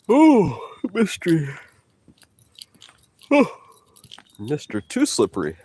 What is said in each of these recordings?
Oh, mystery. Oh, Mr. Too Slippery.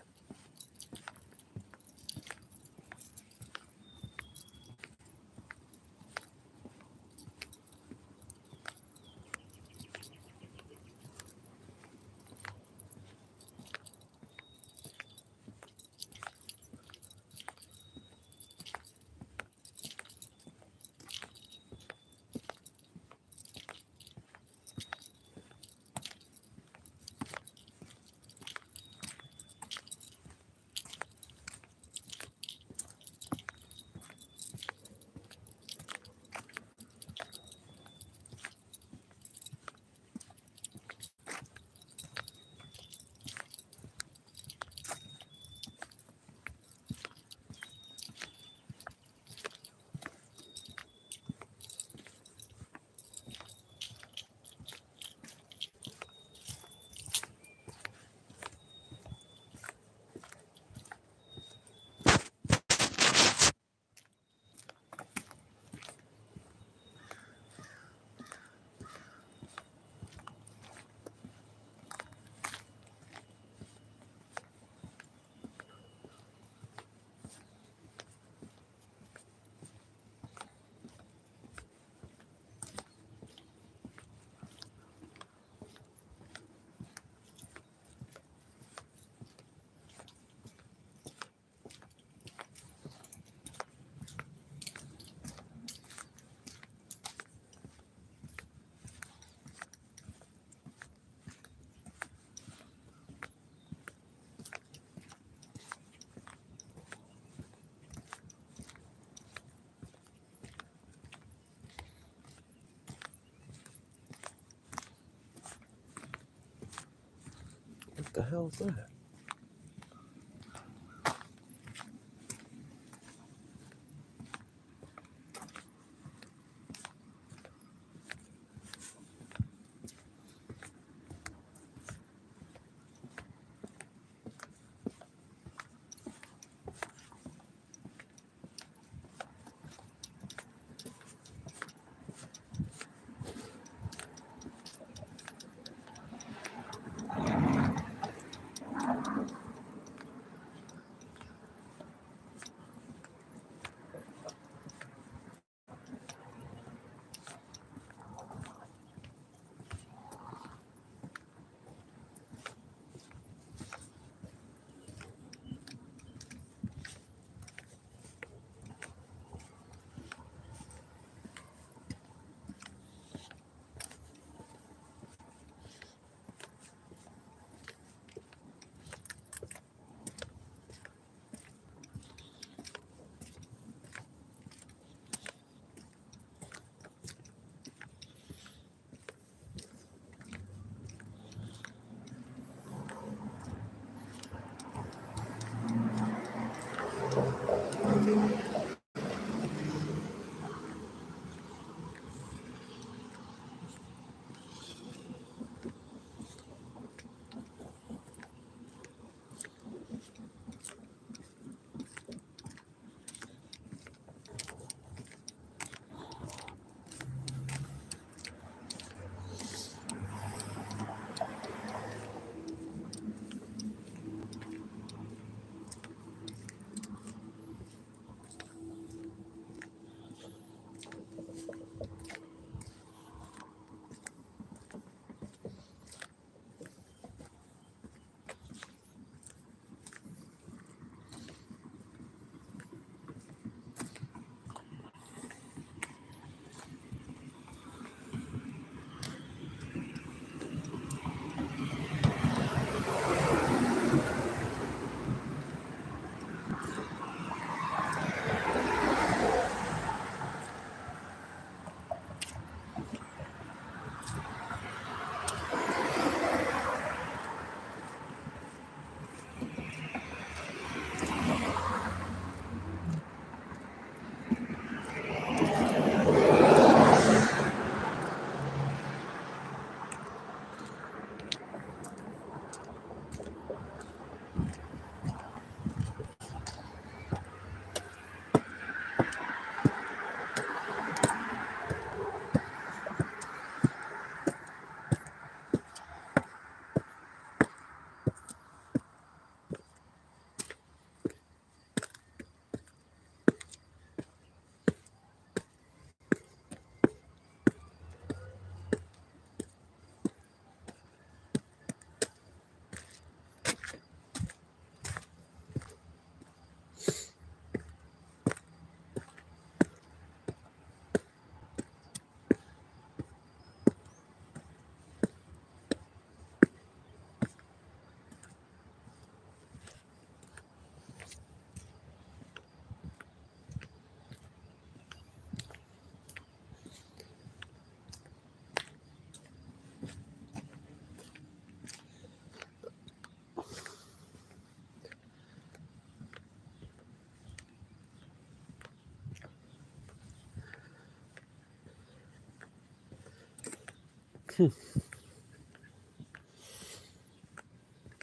What the hell is that?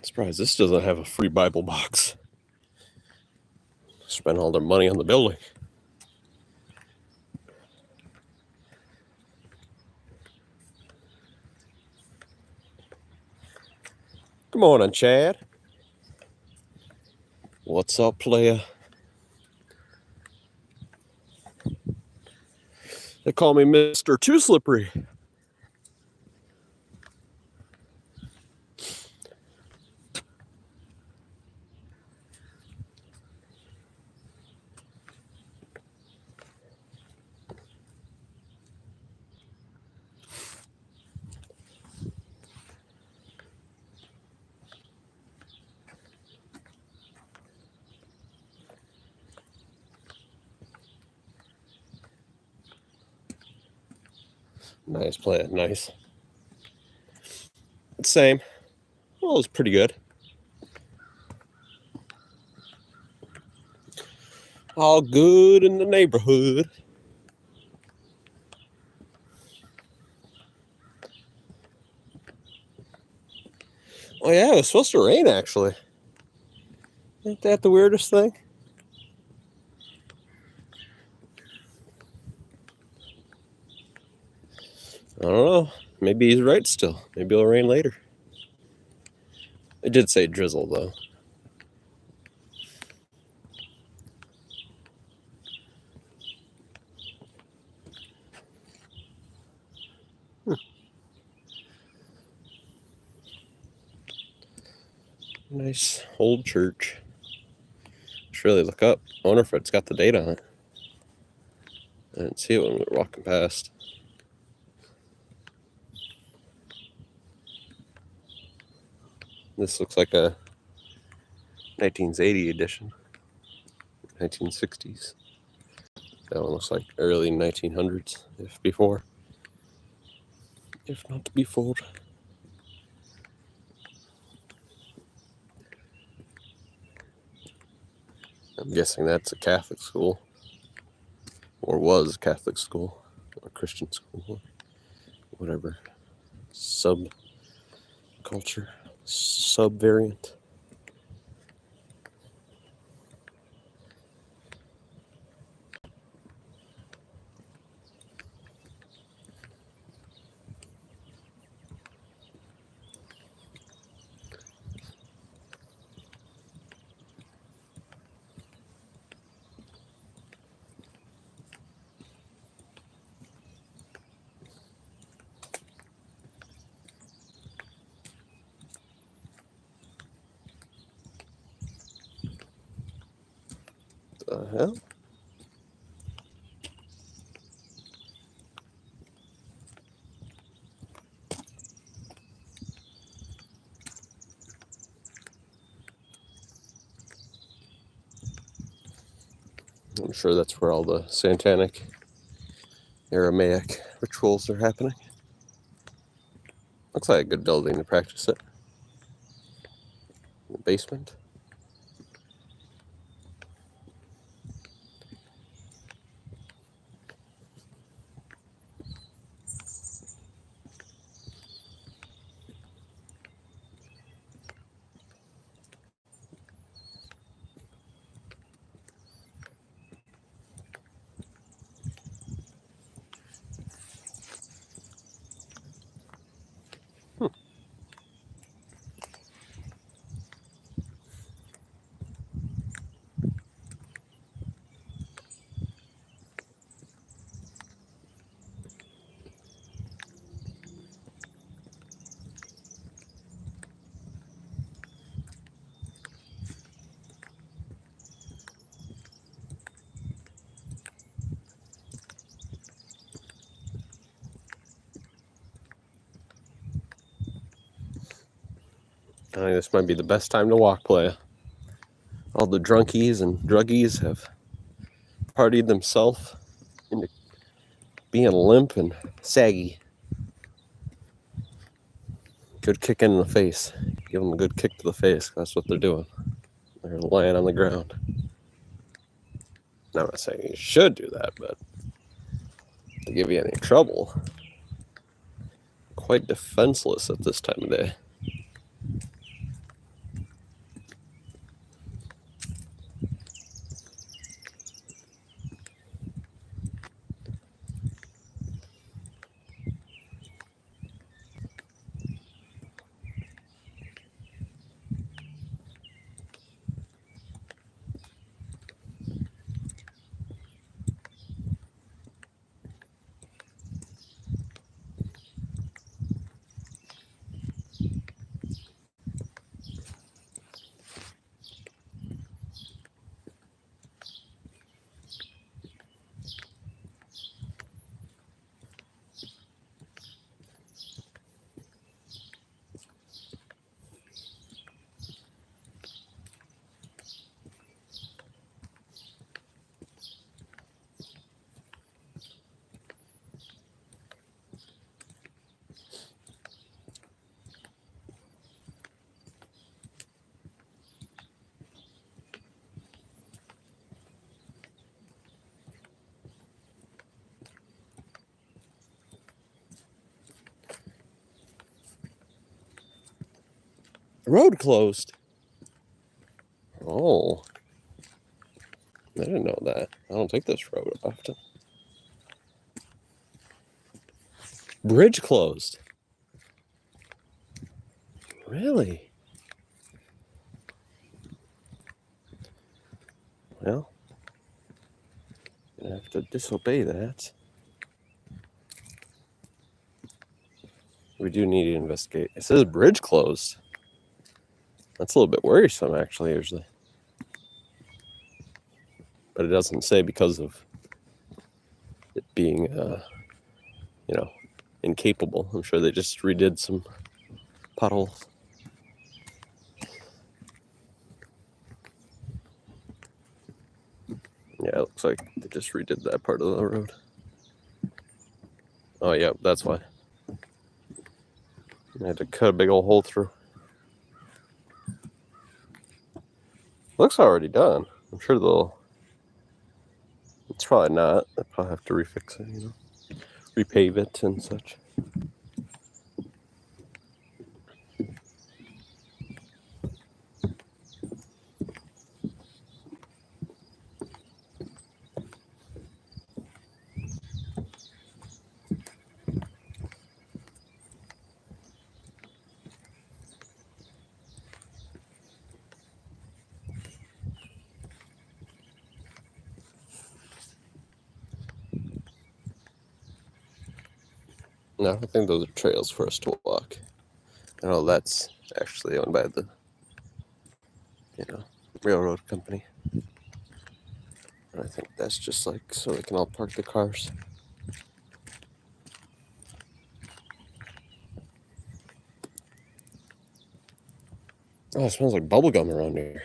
Surprised this doesn't have a free Bible box. Spent all their money on the building. Good morning, Chad. What's up, playa? They call me Mr. Too Slippery. Nice plant, nice. Same. Well, it's pretty good. All good in the neighborhood. Oh yeah, it was supposed to rain actually. Ain't that the weirdest thing? I don't know. Maybe he's right still. Maybe it'll rain later. It did say drizzle though. Nice old church. Should really look up. I wonder if it's got the date on it. I didn't see it when we were walking past. This looks like a 1980 edition. 1960s. That one looks like early 1900s, if before. If not before. I'm guessing that's a Catholic school. Or was a Catholic school. Or Christian school. Whatever. Subculture. Subvariant. The hell? I'm sure that's where all the satanic Aramaic rituals are happening. Looks like a good building to practice it. The basement. I think this might be the best time to walk, playa. All the drunkies and druggies have partied themselves into being limp and saggy. Good kick in the face. Give them a good kick to the face. That's what they're doing. They're laying on the ground. Now, I'm not saying you should do that, but to give you any trouble, quite defenseless at this time of day. Road closed. Oh. I didn't know that. I don't take this road often. Bridge closed. Really? Well, I have to disobey that. We do need to investigate. It says bridge closed. That's a little bit worrisome, actually, usually. But it doesn't say because of it being, incapable. I'm sure they just redid some potholes. Yeah, it looks like they just redid that part of the road. Oh, yeah, that's why. I had to cut a big old hole through. Looks already done. I'm sure they'll... It's probably not. They'll probably have to refix it, repave it and such. No, I think those are trails for us to walk. I know that's actually owned by the, railroad company. And I think that's just like so they can all park the cars. Oh, it smells like bubblegum around here.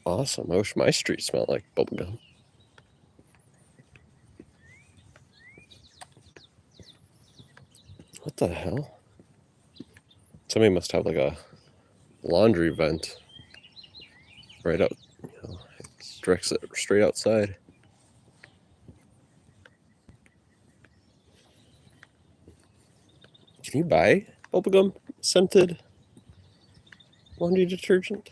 Awesome. I wish my street smelled like bubblegum. What the hell? Somebody must have like a laundry vent right out, directs it straight outside. Can you buy bubblegum scented laundry detergent?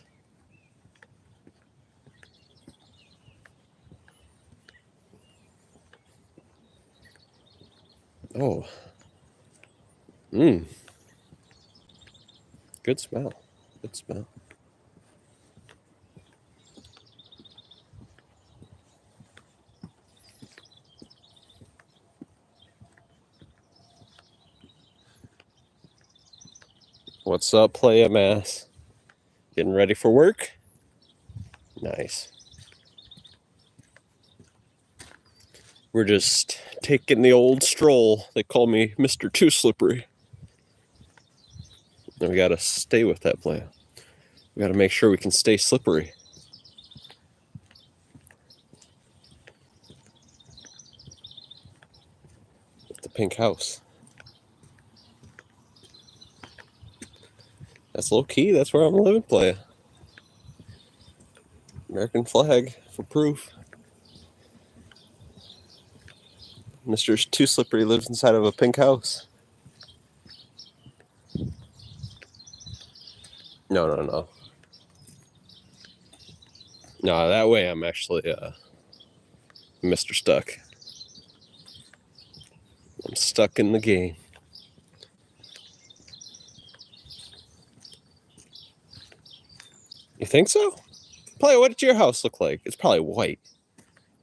Oh. Good smell. Good smell. What's up, Playa Mass? Getting ready for work? Nice. We're just taking the old stroll. They call me Mr. Too Slippery. And we gotta stay with that plan. We gotta make sure we can stay slippery. With the pink house. That's low key. That's where I'm living, Playa. American flag for proof. Mr. Too Slippery lives inside of a pink house. No. No, that way I'm actually Mr. Stuck. I'm stuck in the game. You think so? Play, what did your house look like? It's probably white.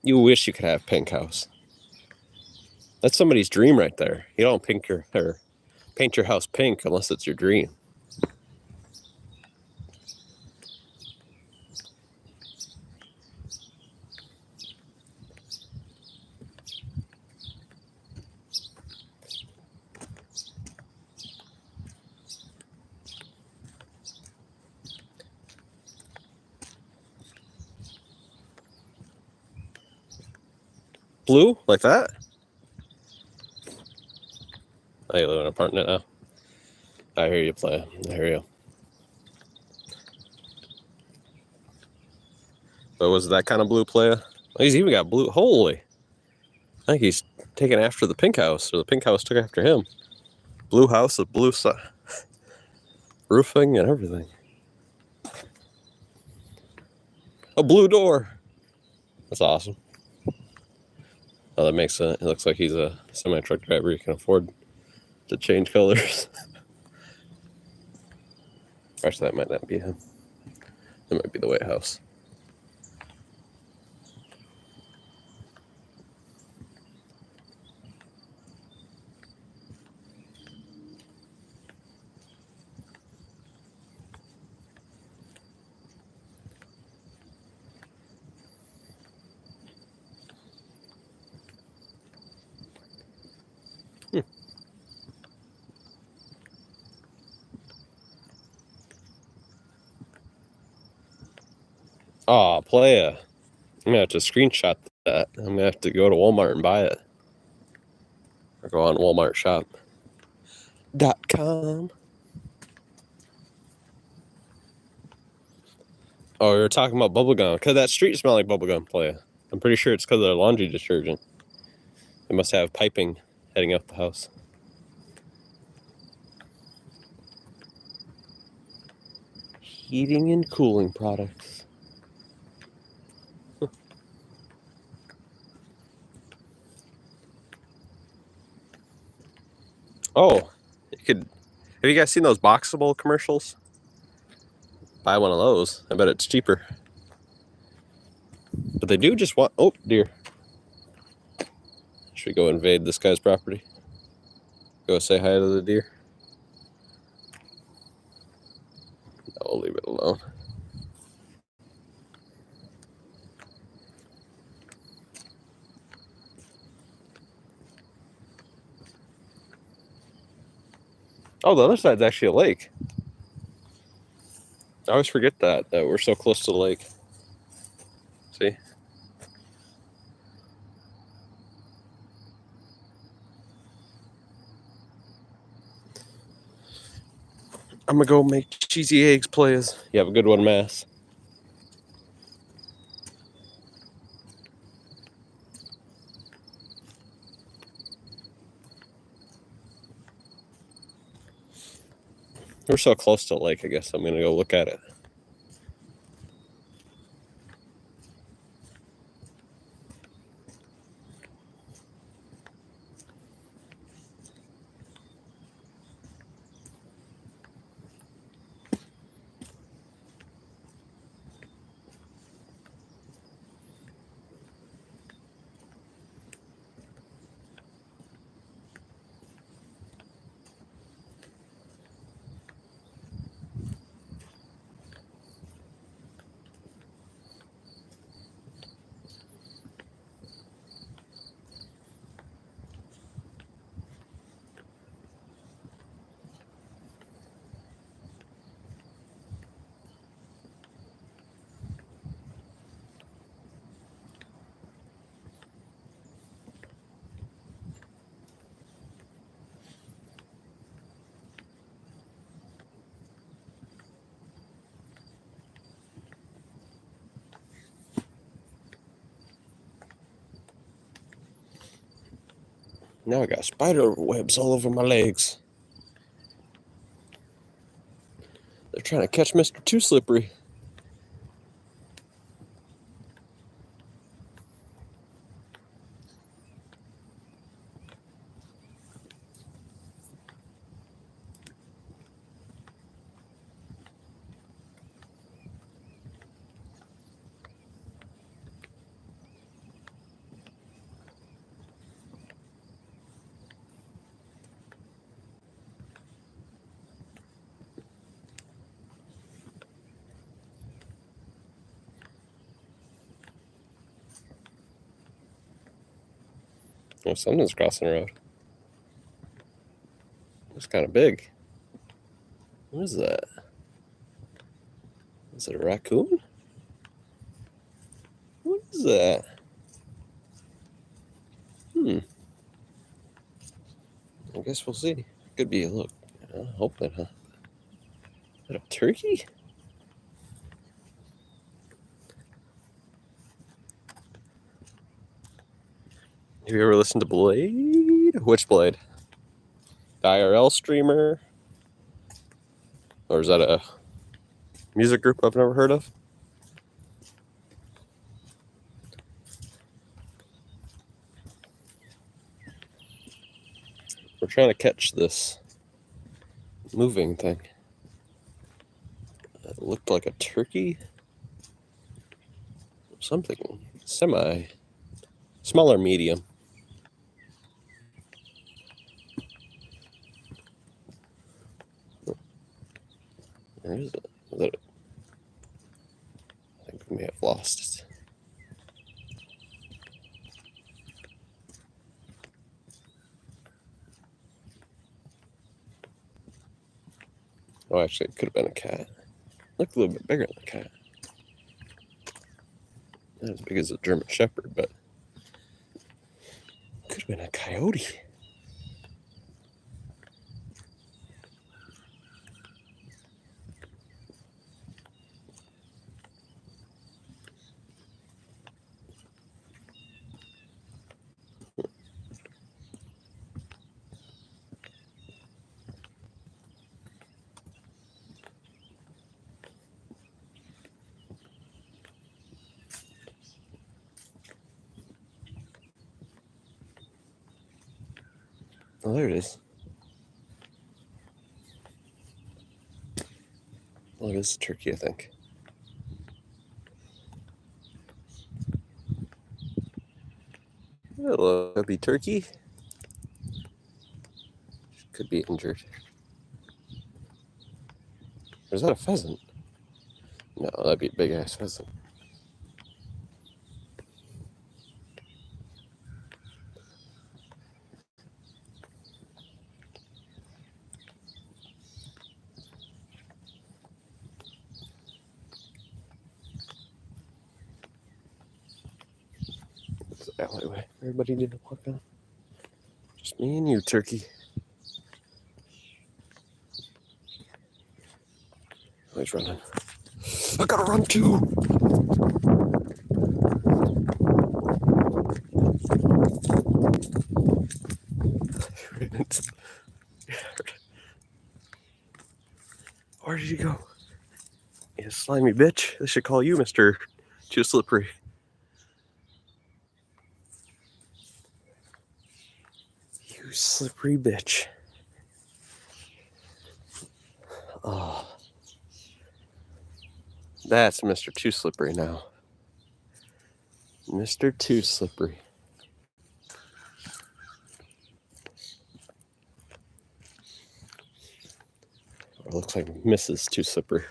You wish you could have pink house. That's somebody's dream right there. You don't paint your house pink unless it's your dream. Blue? Like that? Oh, you live in an apartment now? I hear you, Play. I hear you. But was it that kind of blue, Playa? Oh, he's even got blue. Holy. I think he's taken after the pink house, or the pink house took after him. Blue house with blue roofing and everything. A blue door. That's awesome. Oh, that makes sense. It looks like he's a semi-truck driver. He can afford to change colors. Actually, that might not be him. That might be the White House. Oh, Playa. I'm going to have to screenshot that. I'm going to have to go to Walmart and buy it. Or go on WalmartShop.com. Oh, we were talking about bubblegum. Because that street smelled like bubblegum, Playa. I'm pretty sure it's because of their laundry detergent. They must have piping heading up the house. Heating and cooling products. Oh, you could. Have you guys seen those Boxable commercials? Buy one of those. I bet it's cheaper. But they do just want. Oh, dear. Should we go invade this guy's property? Go say hi to the deer? No, we'll leave it alone. Oh, the other side's actually a lake. I always forget that we're so close to the lake. See? I'm gonna go make cheesy eggs, Playas. You have a good one, Mass. We're so close to the lake, I guess I'm gonna go look at it. Now I got spider webs all over my legs. They're trying to catch Mr. Too Slippery. Oh, something's crossing the road. It's kind of big. What is that? Is it a raccoon? What is that? I guess we'll see. Could be a look. Hopefully, huh? Is that a turkey? Have you ever listened to Blade? Which Blade? The IRL streamer? Or is that a music group I've never heard of? We're trying to catch this moving thing. It looked like a turkey. Something smaller medium. Where is it? I think we may have lost it. Oh, actually, it could have been a cat. Looked a little bit bigger than a cat. Not as big as a German Shepherd, but could have been a coyote. Oh, there it is. Oh, it is a turkey, I think. Hello, chubby turkey. Could be injured. Or is that a pheasant? No, that'd be a big ass pheasant. It's an alleyway. Everybody need to walk down. Just me and you, turkey. Oh, he's running. I gotta run too. Where did he go? You slimy bitch. They should call you Mr. Too Slippery. You slippery bitch. Oh. That's Mr. Too Slippery now. Mr. Too Slippery. Or it looks like Mrs. Too Slippery.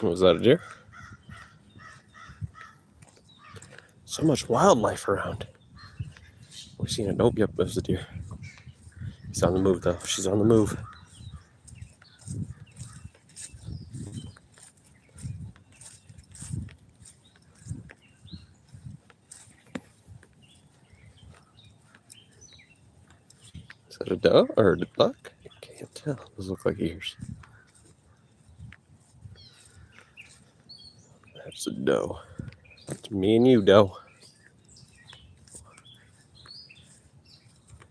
Was that a deer? So much wildlife around. We've seen it. Nope, yep, it was a deer. He's on the move, though. She's on the move. Is that a doe or a buck? I can't tell. Those look like ears. That's a doe. It's me and you, doe.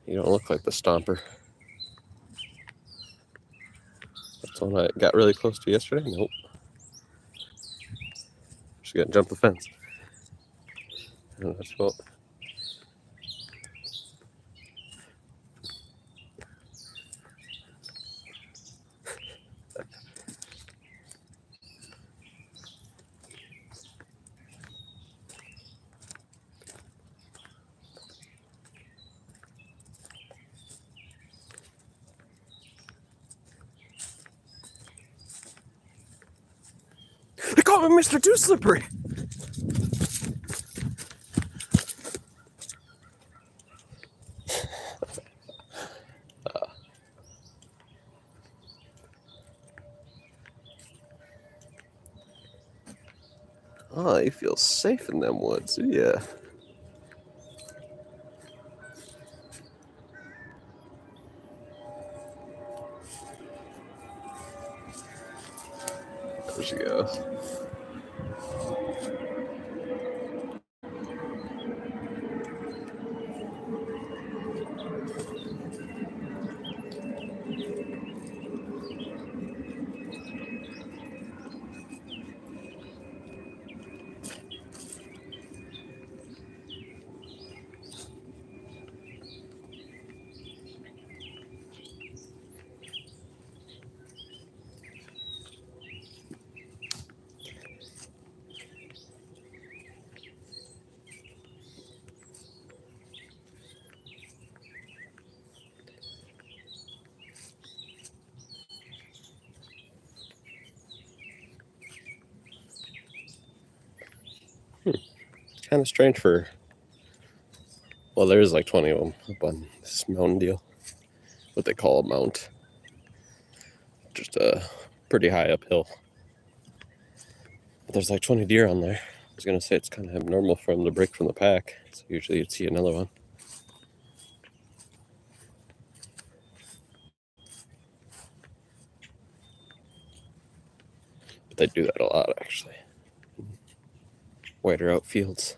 You don't look like the stomper. That's the one I got really close to yesterday. Nope. She got to jump the fence. Oh, that's what. They call me Mr. Too Slippery. Oh, you feel safe in them woods, yeah. There she goes. Kind of strange for, well, there's like 20 of them up on this mountain deal. What they call a mount. Just a pretty high uphill. But there's like 20 deer on there. I was going to say it's kind of abnormal for them to break from the pack. So usually you'd see another one. But they do that a lot, actually. Wider out fields.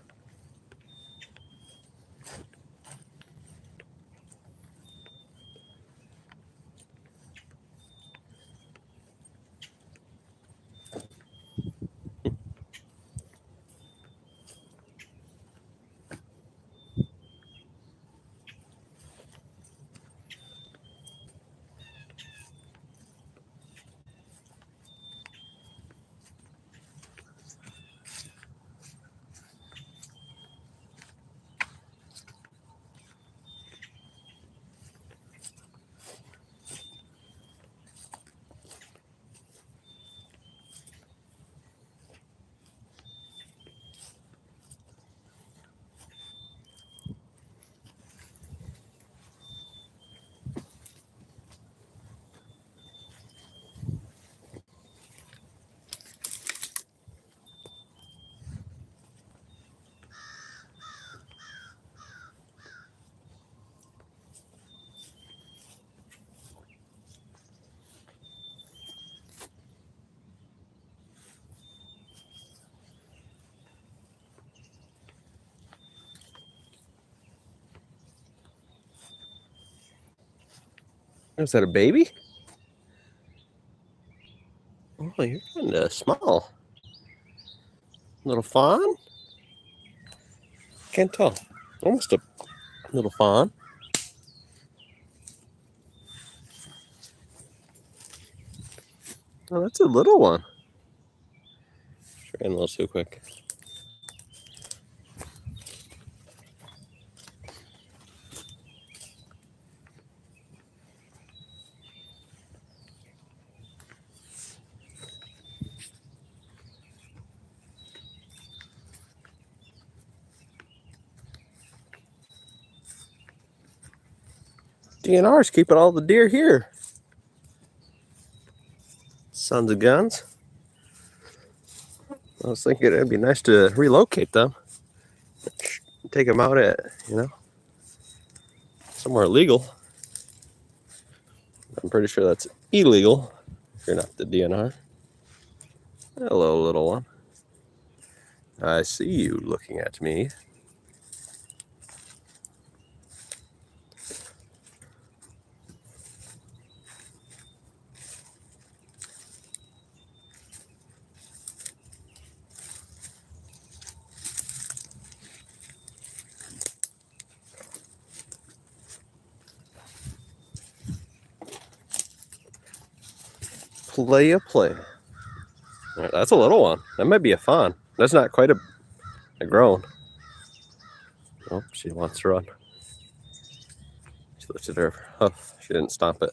Is that a baby? Oh, you're kind of small. Little fawn? Can't tell. Almost a little fawn. Oh, that's a little one. She ran a little too quick. DNR's keeping all the deer here. Sons of guns. I was thinking it'd be nice to relocate them. Take them out at, somewhere legal. I'm pretty sure that's illegal if you're not the DNR. Hello, little one. I see you looking at me. Play. Right, that's a little one. That might be a fawn. That's not quite a grown. Oh, she wants to run. She lifted her hoof. She didn't stomp it.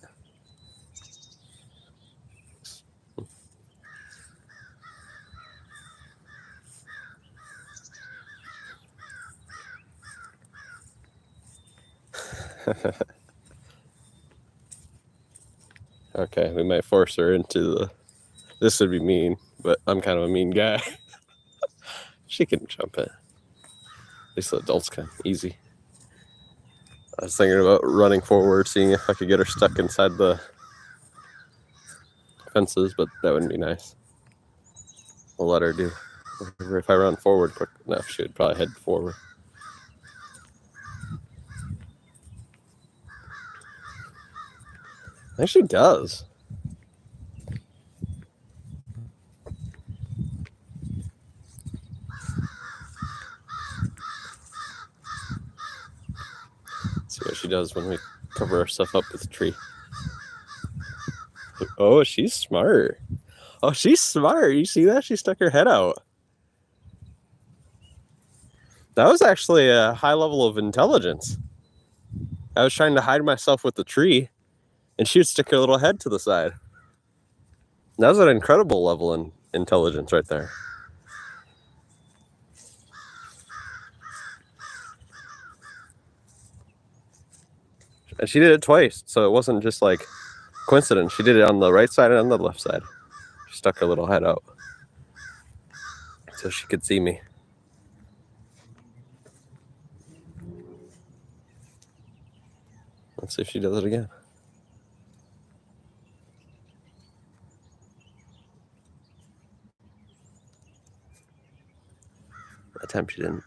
Okay, we might force her into the... This would be mean, but I'm kind of a mean guy. She can jump it. At least the adults can. Easy. I was thinking about running forward, seeing if I could get her stuck inside the fences, but that wouldn't be nice. We'll let her do. If I run forward quick enough, she would probably head forward. I think she does. Let's see what she does when we cover our stuff up with a tree. Oh, she's smart. Oh, she's smart. You see that? She stuck her head out. That was actually a high level of intelligence. I was trying to hide myself with the tree, and she would stick her little head to the side. That was an incredible level in intelligence right there. And she did it twice, so it wasn't just like coincidence. She did it on the right side and on the left side. She stuck her little head out so she could see me. Let's see if she does it again. That time she didn't.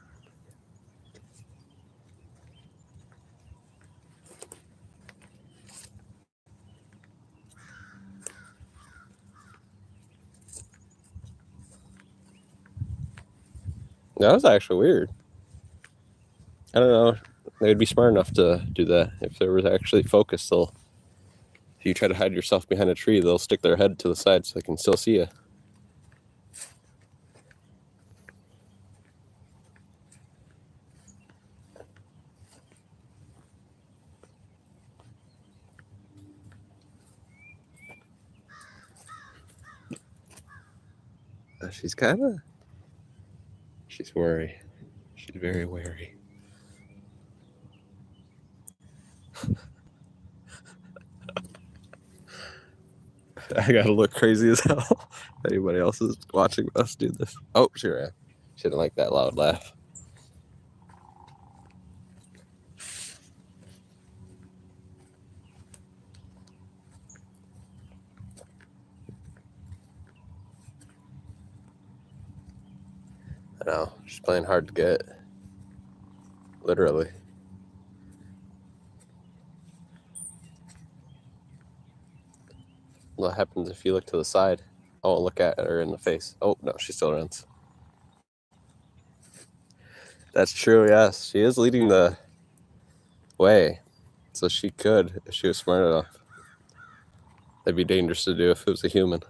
That was actually weird. I don't know. They'd be smart enough to do that. If there was actually focus, if you try to hide yourself behind a tree, they'll stick their head to the side so they can still see you. She's wary. She's very wary. I gotta look crazy as hell. Anybody else is watching us do this? Oh, she ran. She didn't like that loud laugh. I know. She's playing hard to get. Literally. What happens if you look to the side? I won't look at her in the face. Oh, no, she still runs. That's true, yes. She is leading the way. So she could, if she was smart enough. That'd be dangerous to do if it was a human.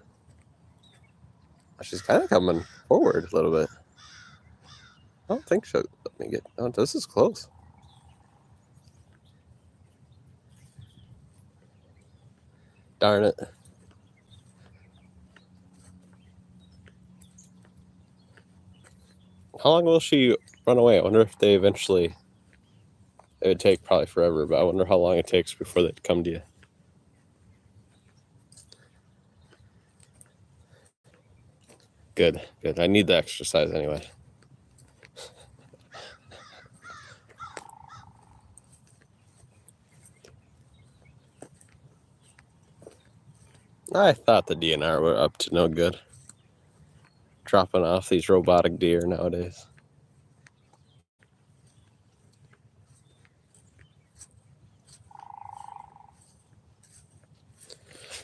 She's kind of coming forward a little bit. I don't think she'll let me get... Oh, this is close. Darn it. How long will she run away? I wonder if they eventually It would take probably forever, but I wonder how long it takes before they'd come to you. Good, good. I need the exercise anyway. I thought the DNR were up to no good. Dropping off these robotic deer nowadays.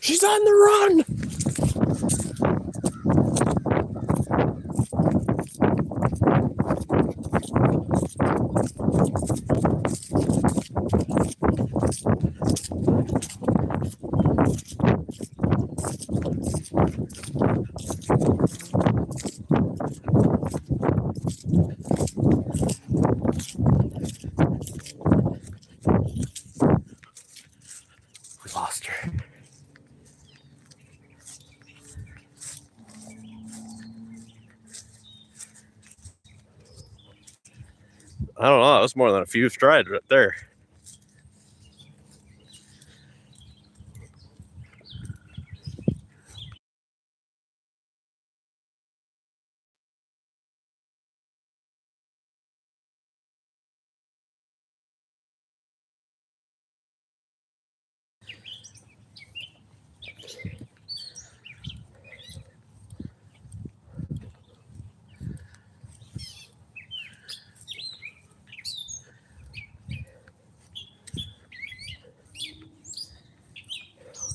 She's on the run! We lost her. I don't know. That was more than a few strides right there.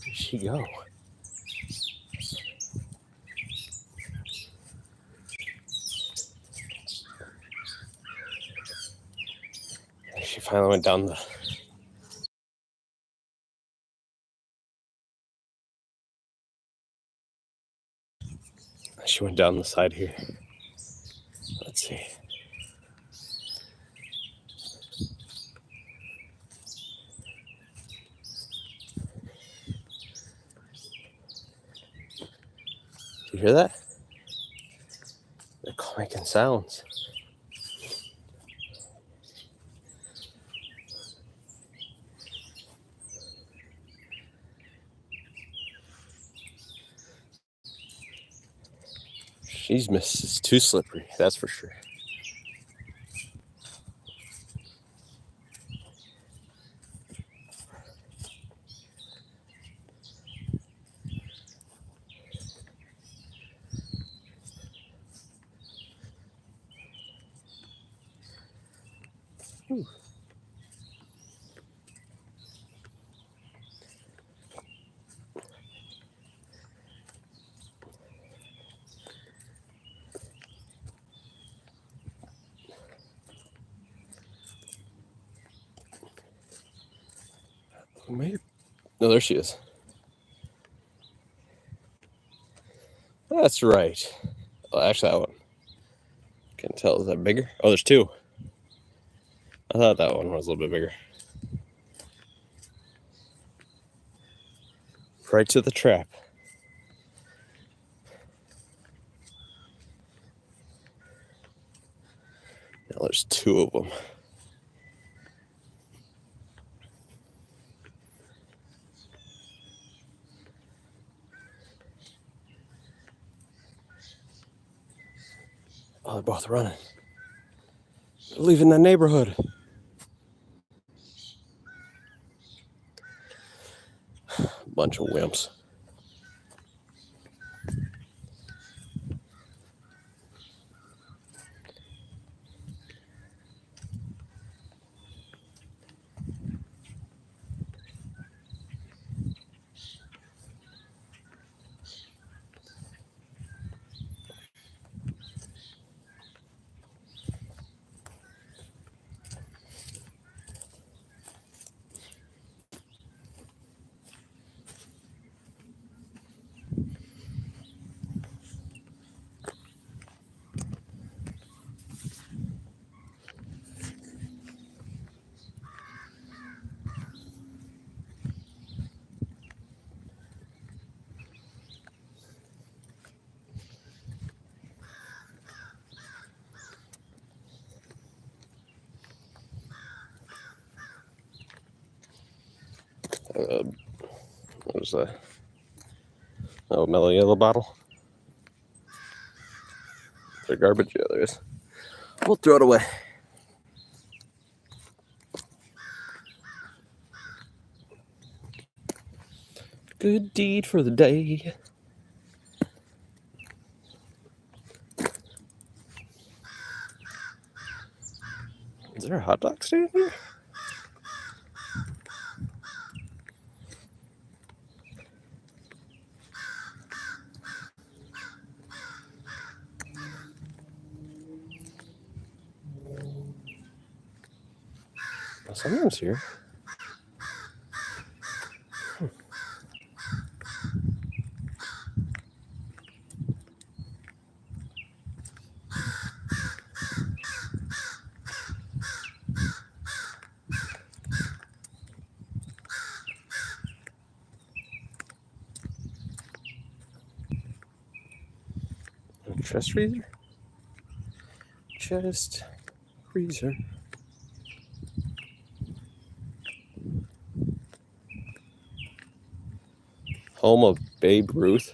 Where'd she go? She finally went down the... She went down the side here. Let's see. Do you hear that? They're making sounds. She's missed. It's too slippery, that's for sure. Ooh. Maybe. No, there she is. That's right. Well, actually, that one. Can't tell. Is that bigger? Oh, there's two. I thought that one was a little bit bigger. Right to the trap. Now there's two of them. Oh, they're both running. They're leaving the neighborhood. Bunch of wimps. What was that? Oh, Mellow Yellow bottle. Is there garbage? Yeah, there is. We'll throw it away. Good deed for the day. Is there a hot dog stand here? Someone's here. Chest freezer? Chest freezer. Home of Babe Ruth.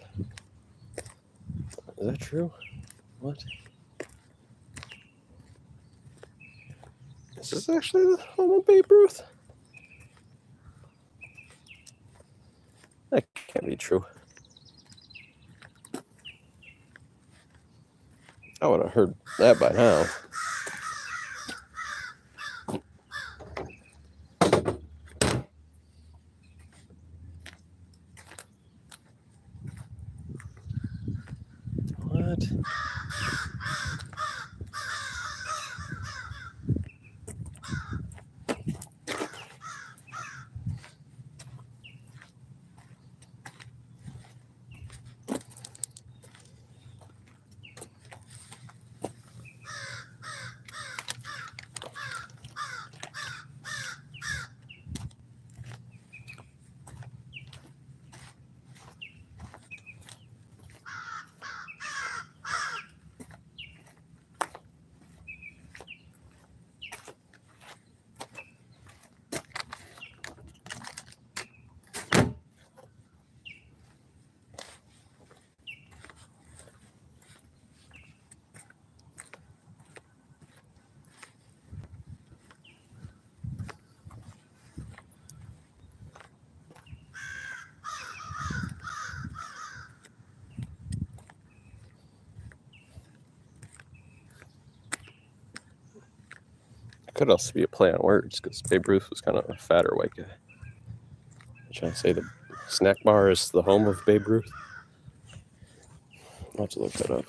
Is that true? What? Is this actually the home of Babe Ruth? That can't be true. I would have heard that by now. What? Could also be a play on words because Babe Ruth was kind of a fatter white guy. I'm trying to say the snack bar is the home of Babe Ruth. I'll have to look that up.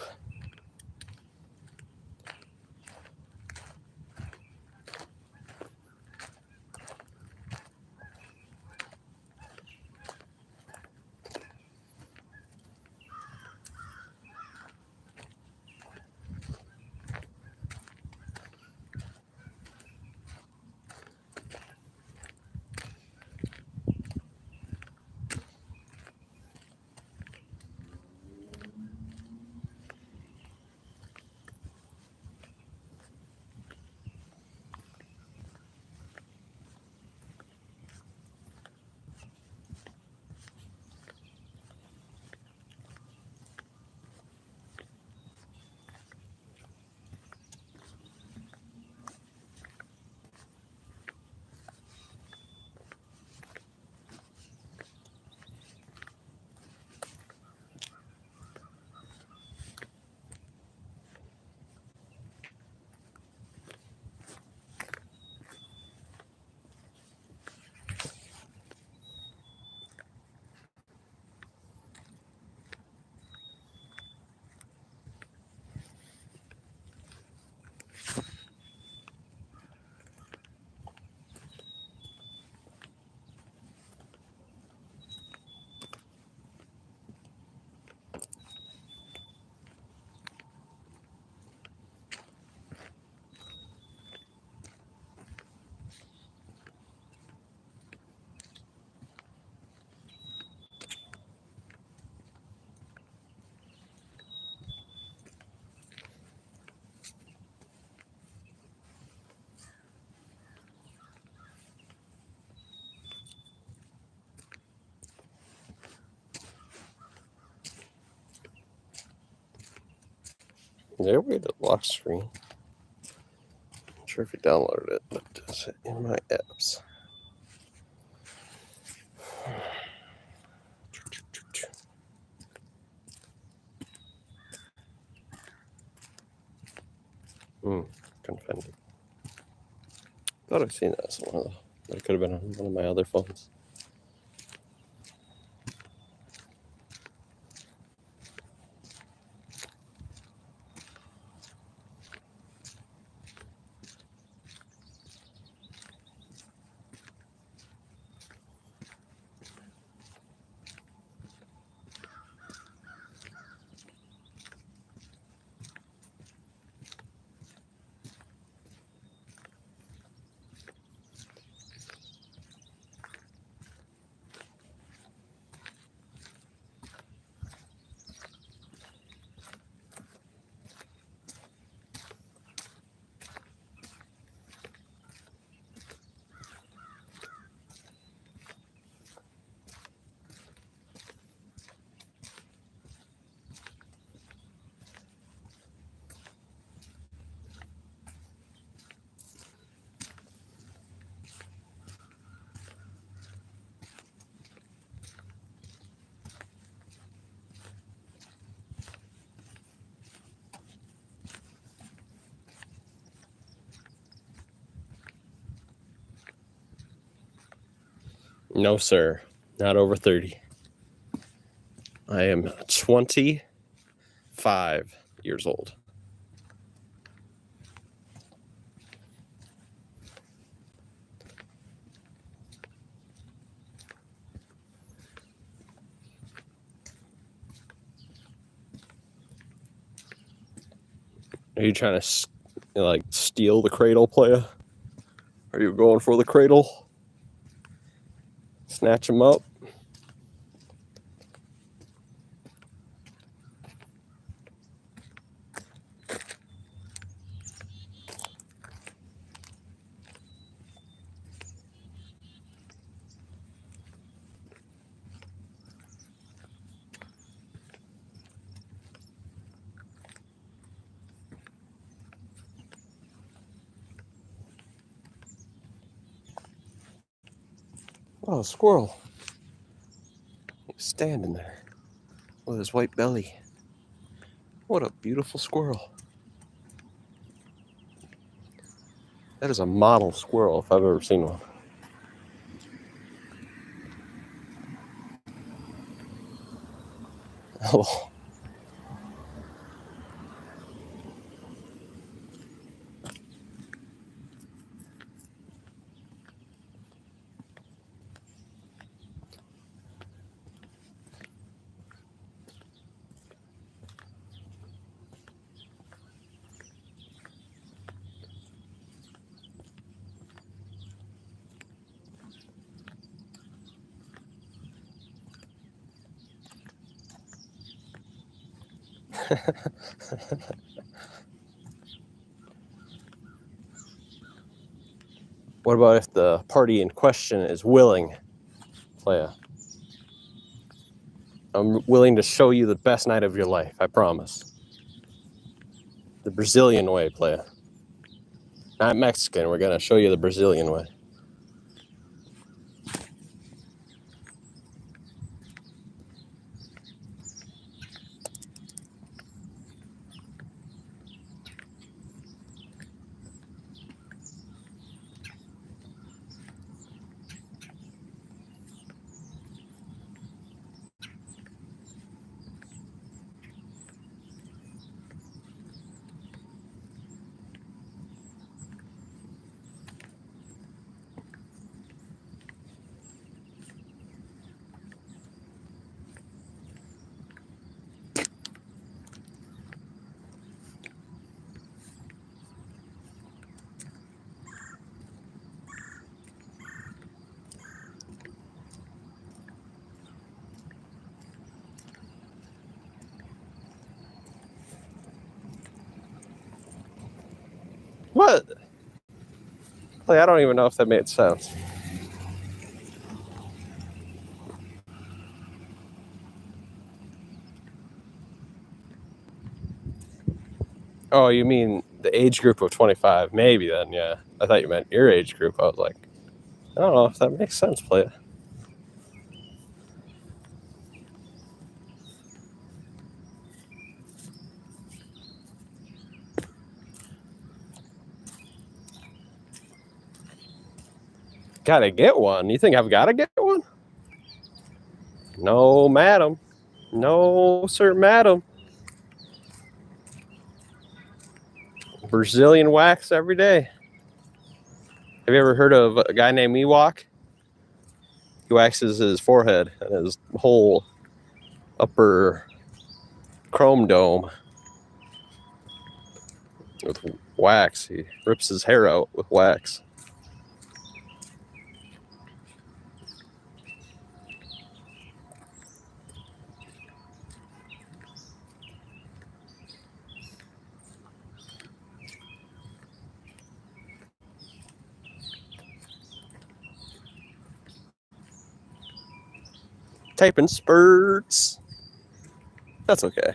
There we go, lock screen. Not sure if you downloaded it, but it's in my apps. Confetti. Thought I'd seen that as one of the, but it could have been on one of my other phones. No, sir. Not over 30. I am 25 years old. Are you trying to like steal the cradle, playa? Are you going for the cradle? Snatch him up? Oh, a squirrel. He's standing there with his white belly. What a beautiful squirrel. That is a model squirrel if I've ever seen one. Oh. What about if the party in question is willing, playa? I'm willing to show you the best night of your life, I promise. The Brazilian way, playa. Not Mexican, we're going to show you the Brazilian way. What? Like, I don't even know if that made sense. Oh, you mean the age group of 25? Maybe then, yeah. I thought you meant your age group. I was like, I don't know if that makes sense, play it. Gotta get one. You think I've gotta get one? No, madam. No, sir, madam. Brazilian wax every day. Have you ever heard of a guy named Ewok? He waxes his forehead and his whole upper chrome dome with wax. He rips his hair out with wax. Typing spurts. That's okay.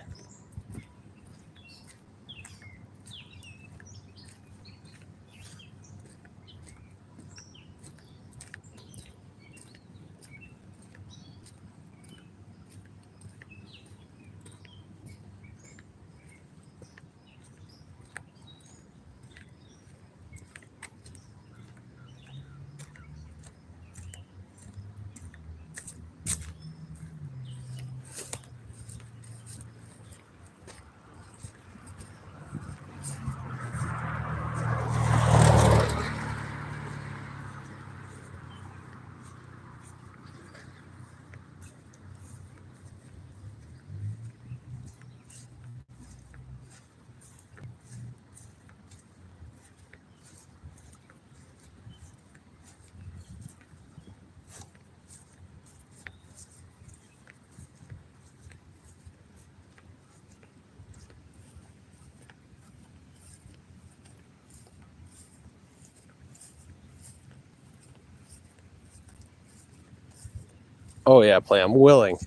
Oh yeah, play. I'm willing.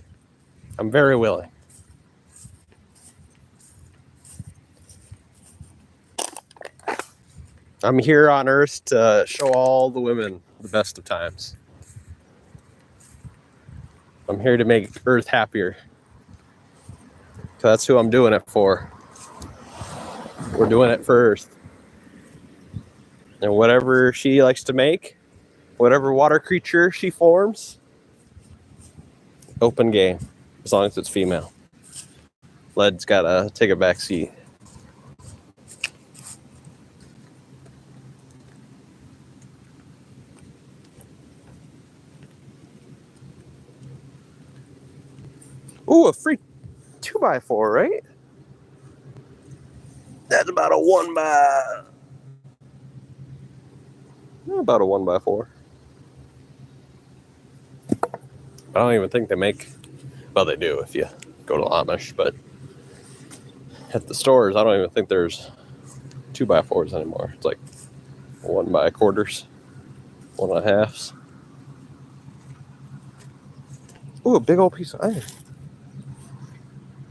I'm very willing. I'm here on Earth to show all the women the best of times. I'm here to make Earth happier. So that's who I'm doing it for. We're doing it for Earth. And whatever she likes to make, whatever water creature she forms, open game, as long as it's female. Lead's gotta take a back seat. Ooh, a free 2x4, right? That's about a 1x4. I don't even think they make. Well, they do if you go to Amish, but at the stores, I don't even think there's 2x4s anymore. It's like 1x4s, 1.5s. Ooh, a big old piece of iron.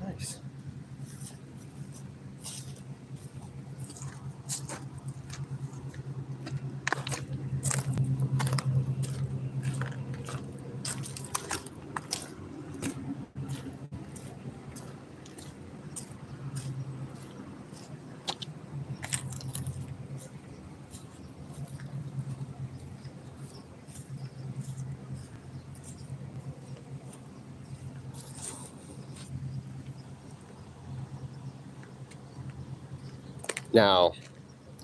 Nice. Now,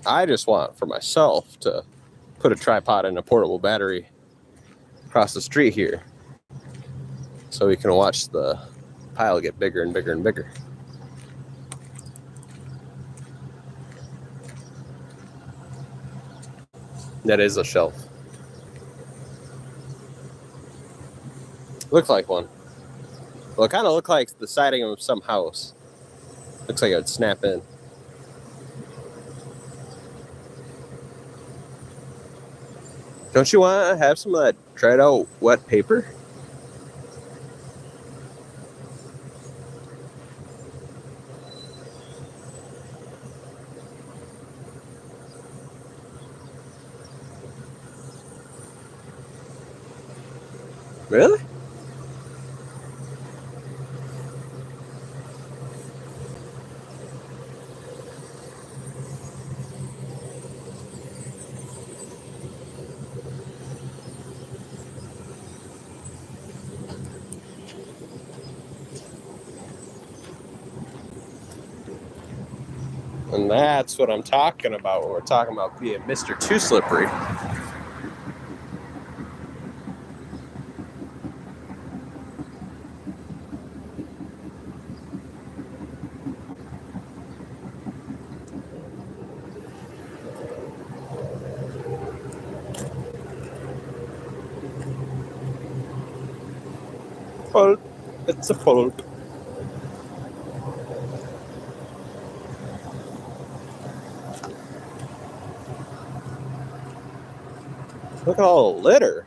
I just want for myself to put a tripod and a portable battery across the street here so we can watch the pile get bigger and bigger and bigger. That is a shelf. Looks like one. Well, it kind of looks like the siding of some house. Looks like it would snap in. Don't you want to have some of that dried out wet paper? Really? And that's what I'm talking about when we're talking about being Mr. Too Slippery. Pulp. It's a pulp. Look at all the litter.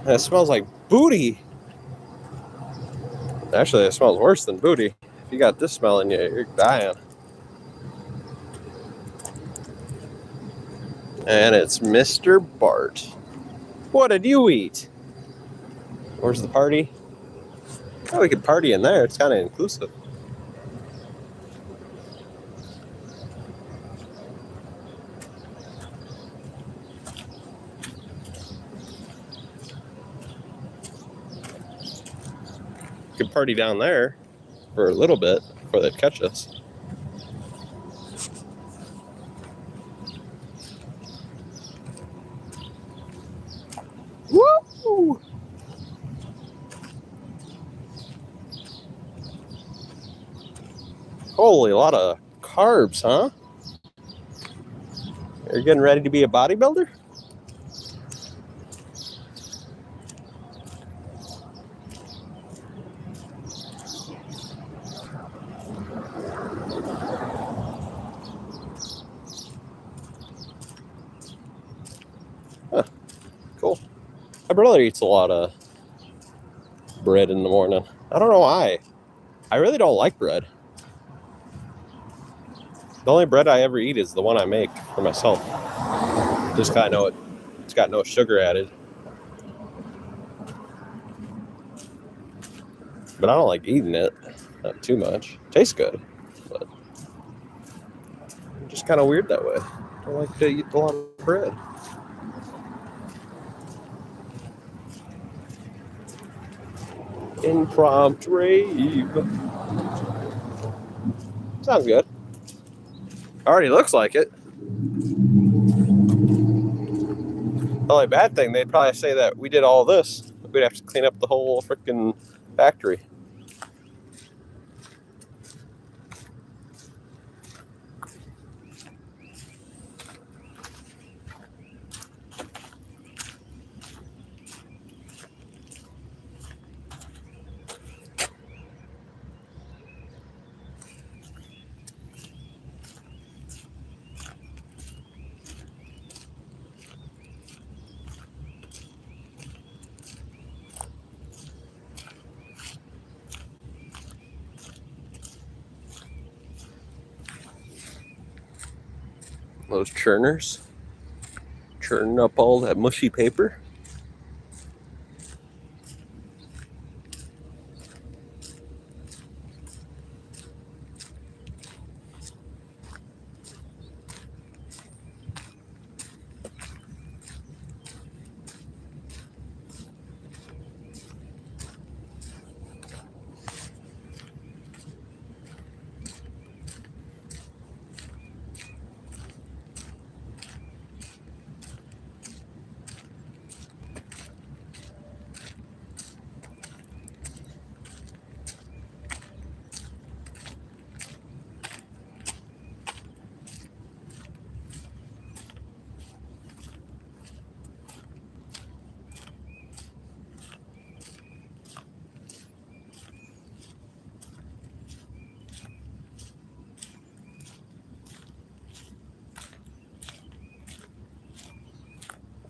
It smells like booty. Actually, it smells worse than booty. If you got this smell in you, you're dying. And it's Mr. Bart. What did you eat? Where's the party? Oh, we could party in there. It's kind of inclusive. We could party down there for a little bit before they catch us. Woo! Holy, a lot of carbs, huh? You're getting ready to be a bodybuilder? Huh. Cool. My brother eats a lot of bread in the morning. I don't know why. I really don't like bread. The only bread I ever eat is the one I make for myself. Just kind of know it's got no sugar added. But I don't like eating it. Not too much. Tastes good. But I'm just kind of weird that way. I don't like to eat a lot of bread. Impromptu rave. Sounds good. Already looks like it. The only bad thing, they'd probably say that we did all this. We'd have to clean up the whole freaking factory. Those churners. Churning up all that mushy paper.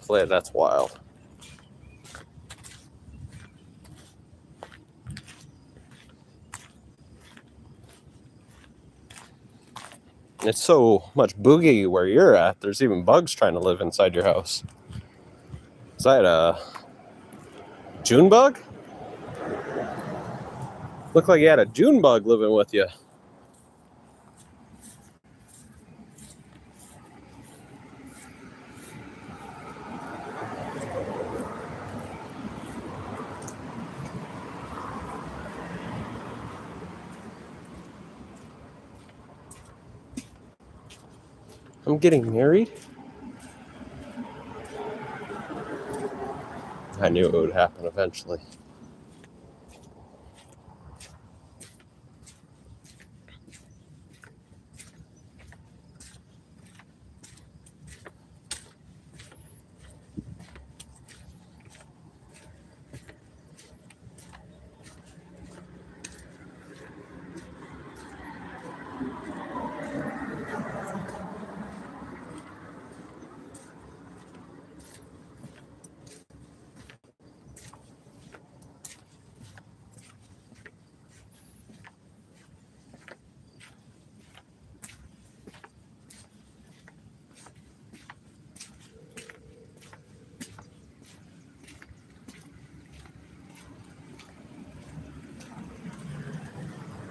Play, that's wild. It's so much boogie where you're at. There's even bugs trying to live inside your house. So I had a June bug? Looked like you had a June bug living with you. I'm getting married? I knew it would happen eventually.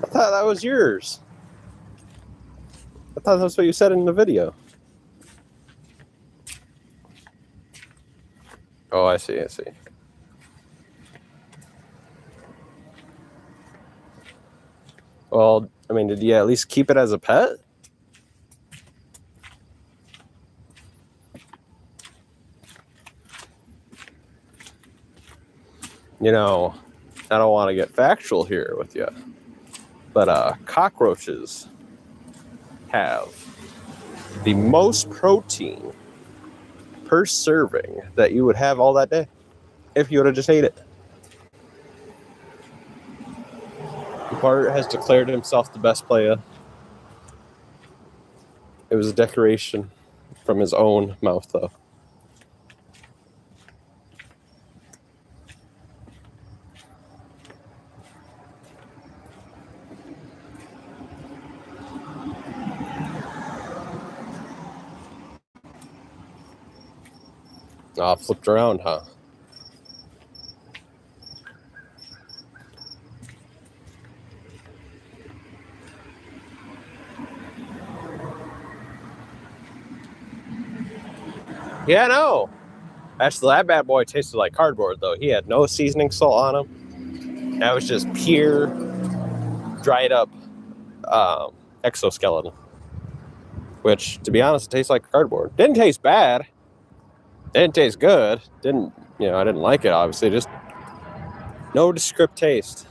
I thought that was yours. I thought that's what you said in the video. Oh, I see. Well, I mean, did you at least keep it as a pet? You know, I don't want to get factual here with you, but cockroaches have the most protein per serving that you would have all that day if you would have just ate it. Bart has declared himself the best player. It was a decoration from his own mouth, though. Ah, flipped around, huh? Yeah, no. Actually, that bad boy tasted like cardboard, though. He had no seasoning salt on him. That was just pure, dried up exoskeleton. Which, to be honest, tastes like cardboard. Didn't taste bad. Didn't taste good. I didn't like it, obviously. Just no descript taste.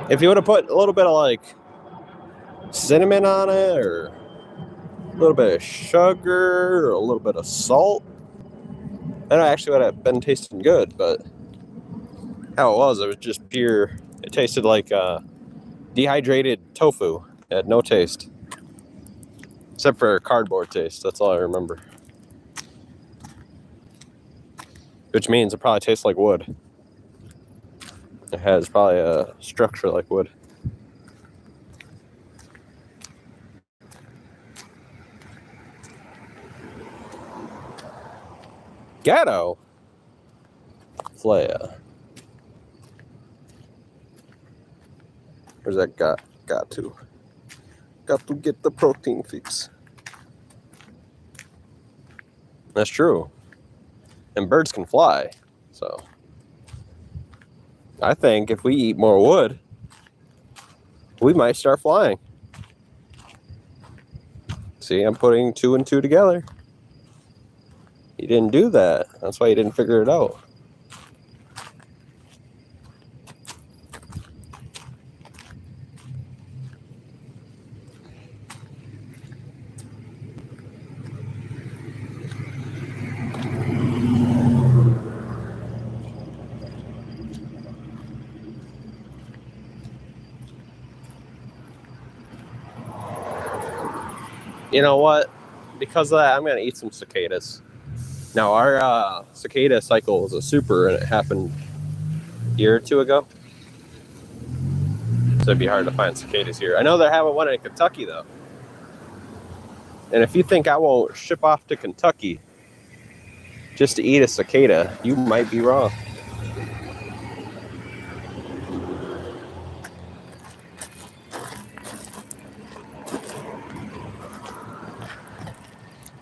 If you would have put a little bit of, like, cinnamon on it, or a little bit of sugar, or a little bit of salt, then it actually would have been tasting good, but how it was just pure. It tasted like dehydrated tofu. It had no taste. Except for cardboard taste. That's all I remember. Which means it probably tastes like wood. It has probably a structure like wood. Gatto. Flaya. Where's that got to? Got to get the protein fix. That's true. And birds can fly. So I think if we eat more wood, we might start flying. See, I'm putting 2 and 2 together. He didn't do that. That's why he didn't figure it out. You know what? Because of that, I'm going to eat some cicadas. Now, our cicada cycle was a super, and it happened a year or 2 ago. So it'd be hard to find cicadas here. I know they're having one in Kentucky, though. And if you think I won't ship off to Kentucky just to eat a cicada, you might be wrong.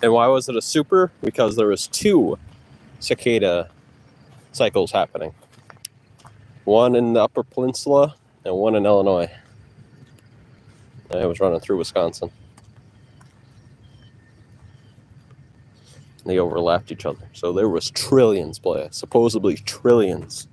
And why was it a super? Because there was 2 cicada cycles happening. One in the Upper Peninsula and one in Illinois. I was running through Wisconsin. They overlapped each other. So there was trillions, boy. Supposedly trillions.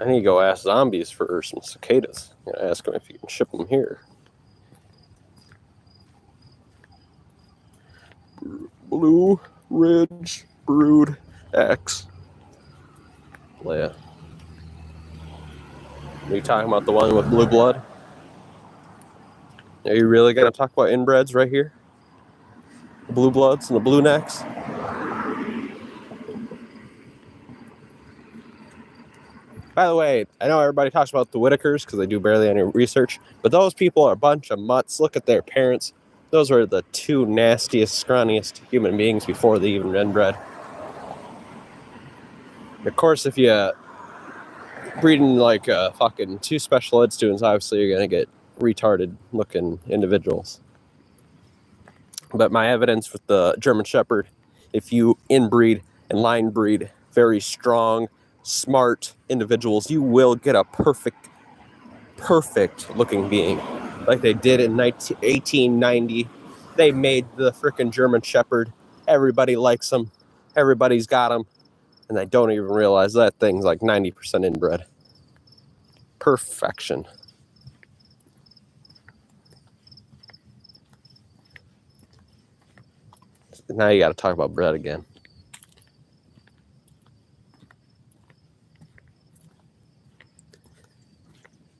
I need to go ask zombies for some cicadas. I'm gonna ask them if you can ship them here. Blue Ridge Brood X. Leia. Are you talking about the one with blue blood? Are you really gonna talk about inbreds right here? The blue bloods and the blue necks? By the way, I know everybody talks about the Whitakers because they do barely any research, but those people are a bunch of mutts. Look at their parents. Those were the 2 nastiest, scrawniest human beings before they even inbred. Of course, if you breeding like fucking 2 special ed students, obviously you're going to get retarded looking individuals. But my evidence with the German Shepherd, if you inbreed and line breed very strong, smart individuals, you will get a perfect looking being. Like they did in 1890. They made the freaking German Shepherd. Everybody likes them. Everybody's got them. And they don't even realize that thing's like 90% inbred. Perfection. Now you got to talk about bread again.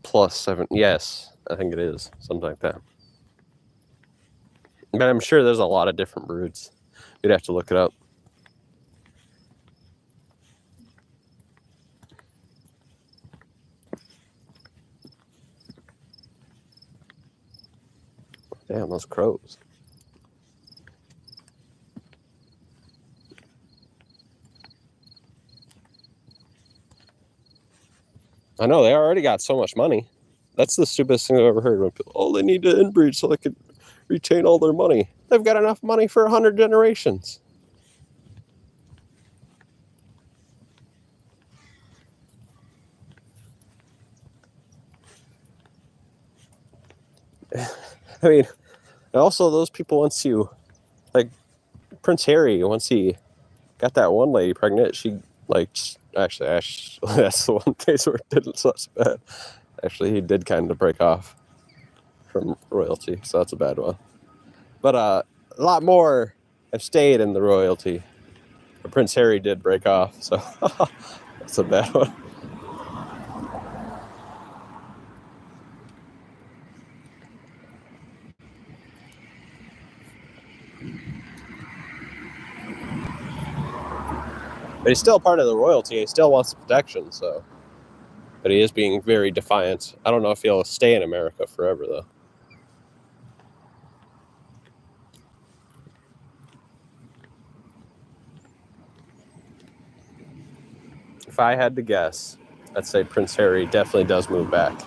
+7. Yes, I think it is. Something like that. But I'm sure there's a lot of different broods. You'd have to look it up. Damn, those crows. I know, they already got so much money. That's the stupidest thing I've ever heard. When people, oh, they need to inbreed so they could retain all their money. They've got enough money for 100 generations. I mean, also those people, once you, like Prince Harry, once he got that one lady pregnant, she like, actually, that's the one case where it didn't so bad. Actually, he did kind of break off from royalty, so that's a bad one. But a lot more have stayed in the royalty. But Prince Harry did break off, so that's a bad one. But he's still part of the royalty. He still wants the protection, so. But he is being very defiant. I don't know if he'll stay in America forever, though. If I had to guess, I'd say Prince Harry definitely does move back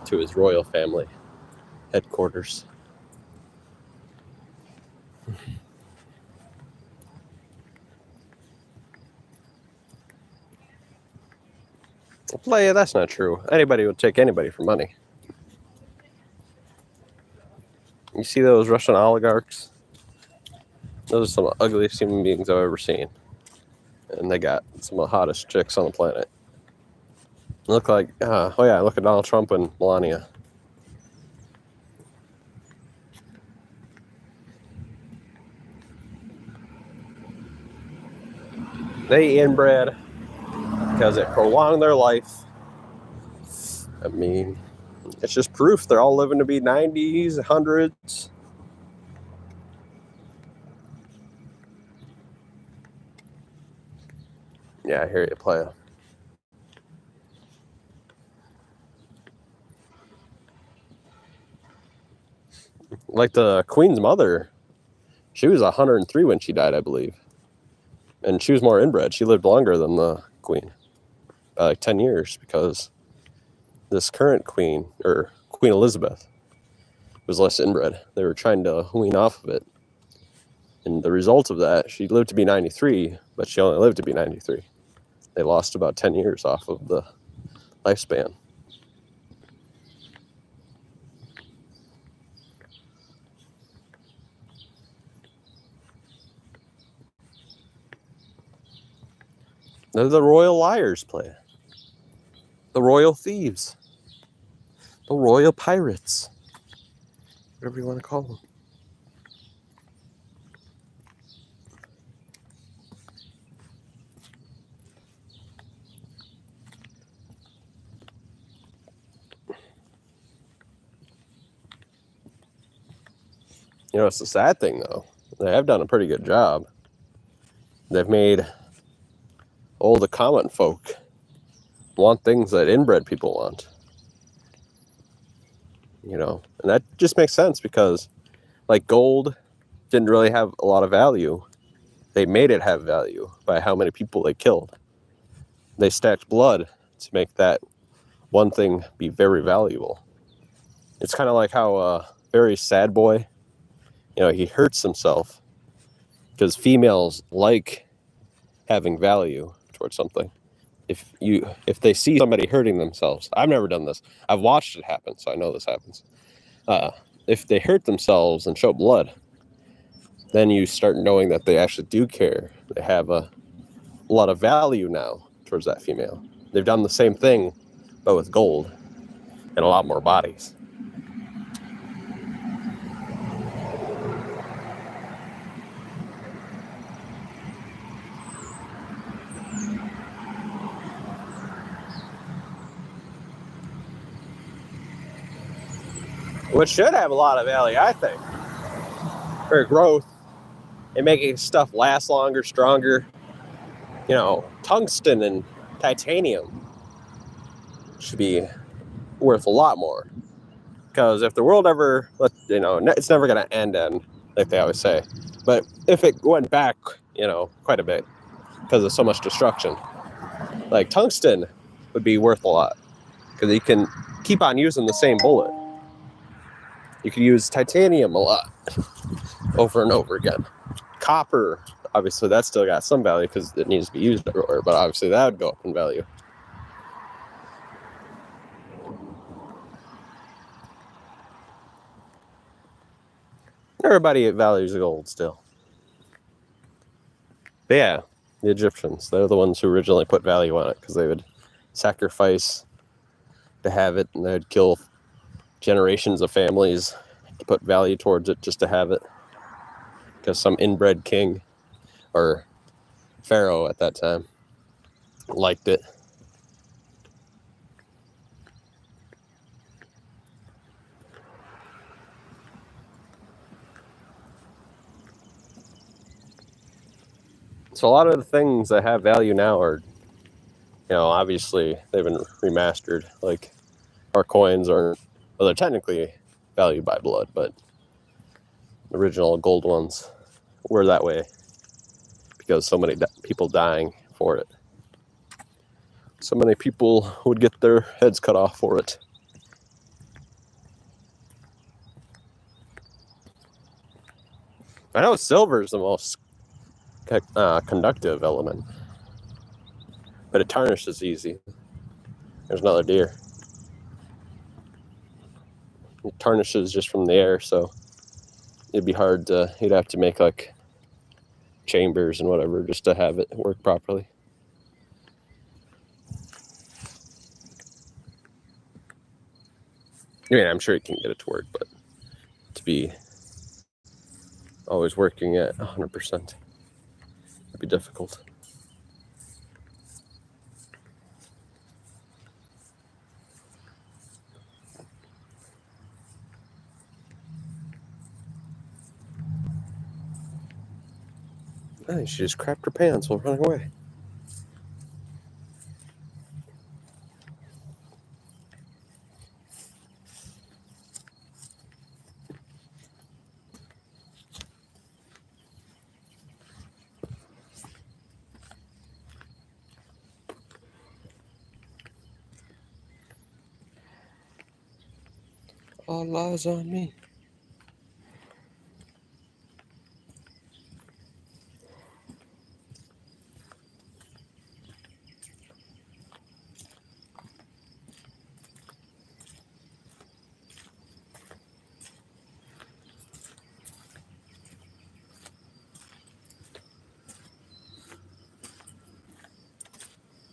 to his royal family headquarters. Play, that's not true. Anybody would take anybody for money. You see those Russian oligarchs? Those are some of the ugliest human beings I've ever seen. And they got some of the hottest chicks on the planet. Look like, oh yeah, look at Donald Trump and Melania. They inbred because it prolonged their life I mean, it's just proof they're all living to be 90s, 100s. Yeah, I hear you play. Like the Queen's mother, she was 103 when she died, I believe. And she was more inbred. She lived longer than the Queen, by like 10 years, because this current Queen, or Queen Elizabeth, was less inbred. They were trying to wean off of it. And the result of that, she lived to be 93, but she only lived to be 93. They lost about 10 years off of the lifespan. They're the royal liars, play. The royal thieves. The royal pirates. Whatever you want to call them. You know, it's the sad thing, though. They have done a pretty good job. They've made all the common folk want things that inbred people want. You know, and that just makes sense because, like, gold didn't really have a lot of value. They made it have value by how many people they killed. They stacked blood to make that one thing be very valuable. It's kind of like how a very sad boy, you know, he hurts himself because females like having value towards something. If they see somebody hurting themselves, I've never done this. I've watched it happen, so I know this happens. If they hurt themselves and show blood, then you start knowing that they actually do care. They have a lot of value now towards that female. They've done the same thing, but with gold and a lot more bodies. Which should have a lot of value, I think, for growth and making stuff last longer, stronger. You know, tungsten and titanium should be worth a lot more. Because if the world ever, you know, it's never going to end, like they always say. But if it went back, you know, quite a bit because of so much destruction, like tungsten would be worth a lot because you can keep on using the same bullet. You can use titanium a lot over and over again. Copper, obviously, that's still got some value because it needs to be used everywhere, but obviously that would go up in value. Everybody values gold still. But yeah, the Egyptians, they're the ones who originally put value on it because they would sacrifice to have it, and they'd kill generations of families to put value towards it just to have it because some inbred king or pharaoh at that time liked it. So a lot of the things that have value now are, you know, obviously they've been remastered. Like our coins aren't, well, they're technically valued by blood, but the original gold ones were that way because so many people dying for it. So many people would get their heads cut off for it. I know silver is the most conductive element, but it tarnishes easy. There's another deer. It tarnishes just from the air, so it'd be hard to, you'd have to make like chambers and whatever just to have it work properly. I mean, I'm sure you can get it to work, but to be always working at 100% would be difficult. I think she just crapped her pants while running away. All eyes on me.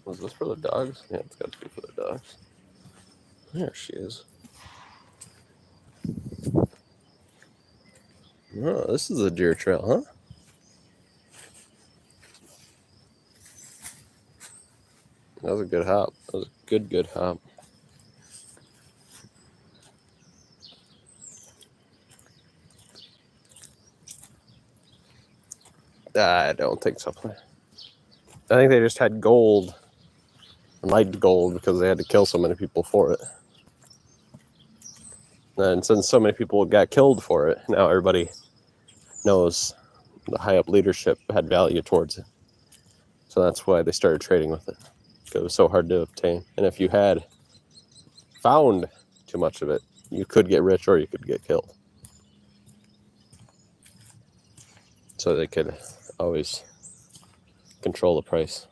Was this for the dogs? Yeah, it's got to be for the dogs. There she is. Oh, this is a deer trail, huh? That was a good hop. That was a good hop. I don't think so. I think they just had gold, light gold, because they had to kill so many people for it. And since so many people got killed for it, now everybody knows the high up leadership had value towards it. So that's why they started trading with it, because it was so hard to obtain. And if you had found too much of it, you could get rich or you could get killed. So they could always control the price.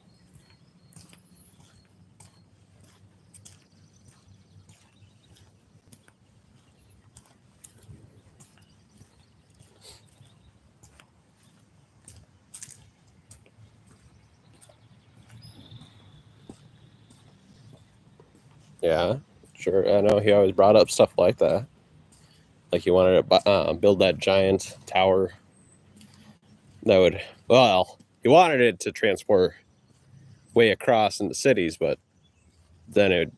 Yeah, sure. I know he always brought up stuff like that. Like he wanted to build that giant tower that would, well, he wanted it to transport way across into cities, but then it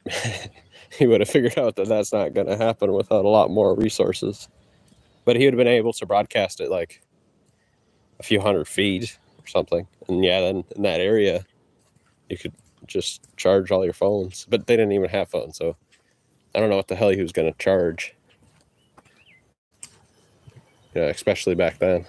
he would have figured out that that's not going to happen without a lot more resources. But he would have been able to broadcast it like a few 100 feet or something. And yeah, then in that area, you could just charge all your phones. But they didn't even have phones, so I don't know what the hell he was going to charge. Yeah, especially back then.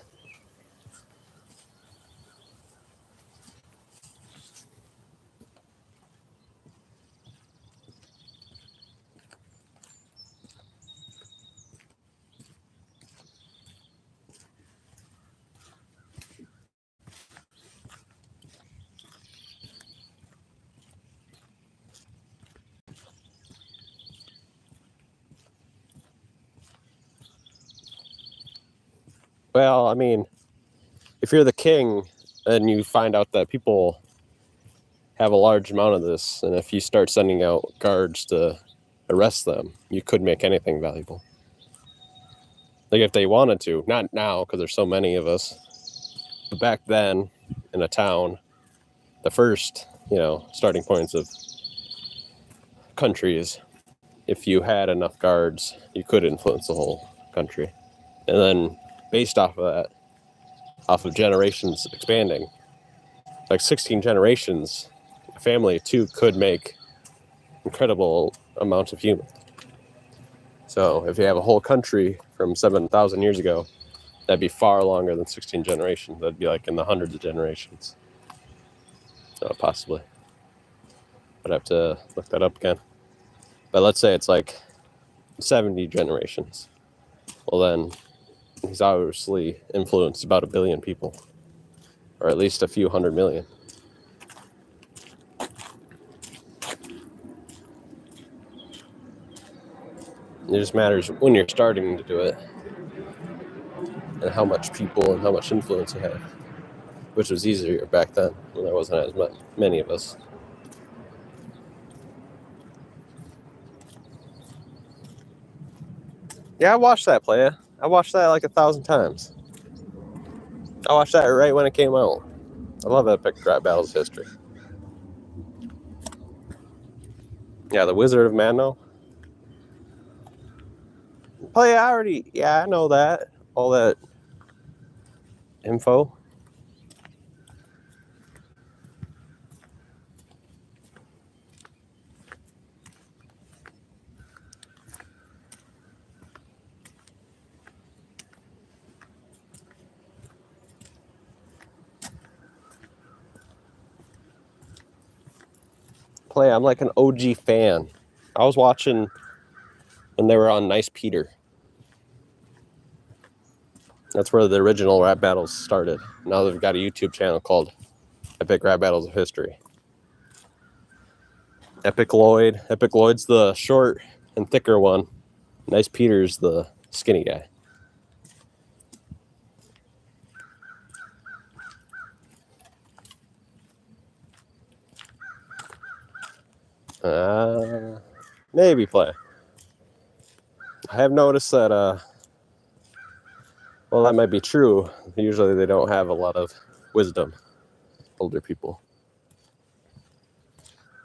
Well, I mean, if you're the king and you find out that people have a large amount of this, and if you start sending out guards to arrest them, you could make anything valuable. Like if they wanted to, not now because there's so many of us, but back then in a town, the first, starting points of countries, if you had enough guards, you could influence the whole country. And then based off of that, off of generations expanding, like 16 generations, a family of two could make incredible amounts of humans. So if you have a whole country from 7,000 years ago, that'd be far longer than 16 generations. That'd be like in the hundreds of generations. So possibly. I'd have to look that up again. But let's say it's like 70 generations. Well, then he's obviously influenced about 1 billion people, or at least a few 100 million. It just matters when you're starting to do it and how much people and how much influence you have, which was easier back then when there wasn't as many of us. Yeah, I watched that play. I watched that like 1,000 times. I watched that right when it came out. I love Epic Rap Battles history. Yeah, the Wizard of Mano. Play, I know that. All that info. Play. I'm like an OG fan. I was watching when they were on Nice Peter. That's where the original rap battles started. Now they've got a YouTube channel called Epic Rap Battles of History. Epic Lloyd. Epic Lloyd's the short and thicker one. Nice Peter's the skinny guy. Maybe Play. I have noticed that, well, that might be true. Usually they don't have a lot of wisdom, older people.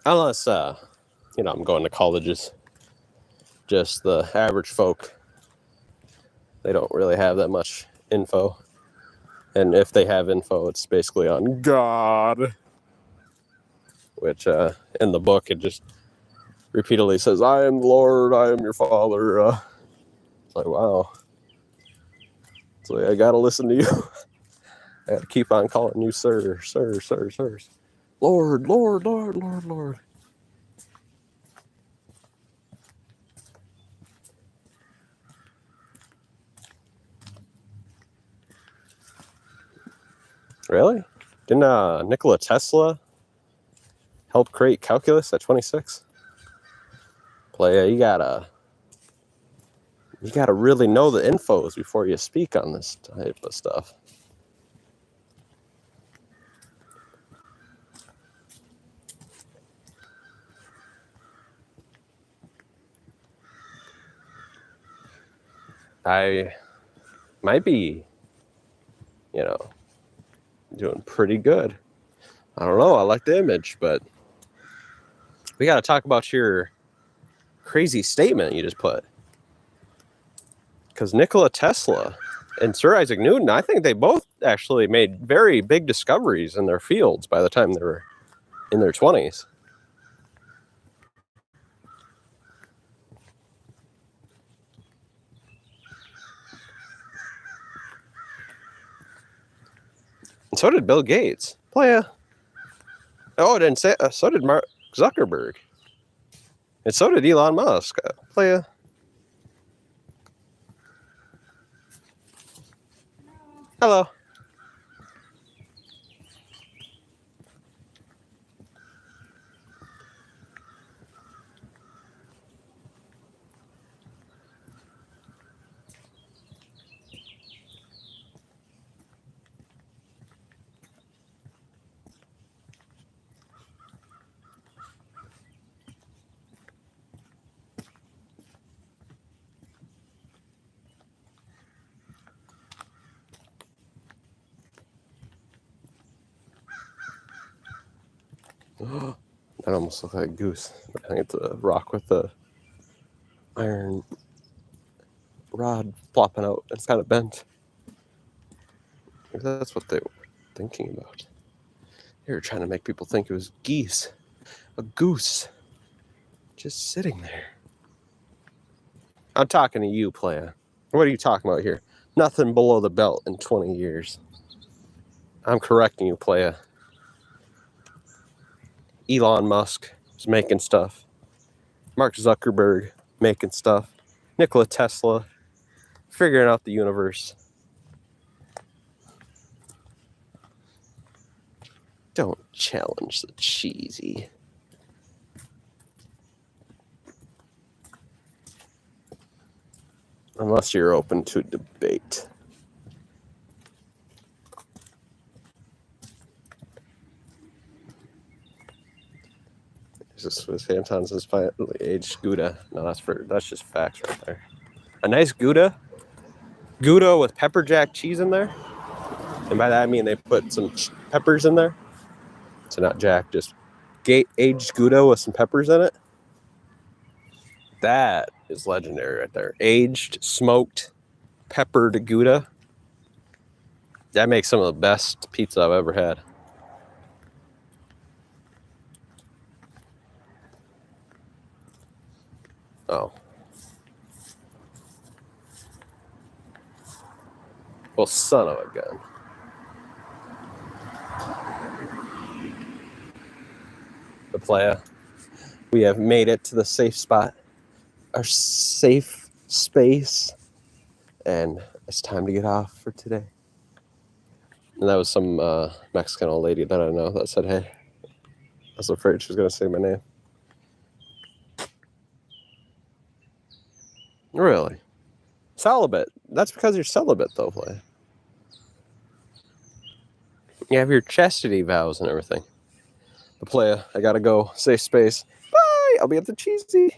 Unless, I'm going to colleges. Just the average folk, they don't really have that much info. And if they have info, it's basically on God. Which, in the book, it just repeatedly says, I am the Lord, I am your Father. It's like, wow. It's like, I gotta listen to you. I gotta keep on calling you sir, sir, sir, sir. Lord, Lord, Lord, Lord, Lord. Really? Didn't Nikola Tesla help create calculus at 26? Playa, you gotta really know the infos before you speak on this type of stuff. I might be, doing pretty good. I don't know. I like the image, but we got to talk about your crazy statement you just put. Because Nikola Tesla and Sir Isaac Newton, I think they both actually made very big discoveries in their fields by the time they were in their 20s. And so did Bill Gates. Playa. Oh, I didn't say. So did Mark Zuckerberg. And so did Elon Musk. Playa. Hello. That almost looks like a goose. I think it's a rock with the iron rod flopping out. It's kind of bent. Maybe that's what they were thinking about. They were trying to make people think it was geese. A goose. Just sitting there. I'm talking to you, Playa. What are you talking about here? Nothing below the belt in 20 years. I'm correcting you, Playa. Elon Musk is making stuff. Mark Zuckerberg making stuff. Nikola Tesla figuring out the universe. Don't challenge the cheesy. Unless you're open to debate. This was Hamptons' finally aged Gouda. No, that's just facts right there. A nice Gouda with pepper jack cheese in there. And by that I mean they put some peppers in there. So not jack, just aged Gouda with some peppers in it. That is legendary right there. Aged, smoked, peppered Gouda. That makes some of the best pizza I've ever had. Oh. Well, son of a gun. The Playa. We have made it to the safe spot, our safe space, and it's time to get off for today. And that was some Mexican old lady that I know that said, hey. I was afraid she was going to say my name. Really? Celibate. That's because you're celibate, though, Play. You have your chastity vows and everything. But Playa, I gotta go. Safe space. Bye! I'll be at the cheesy.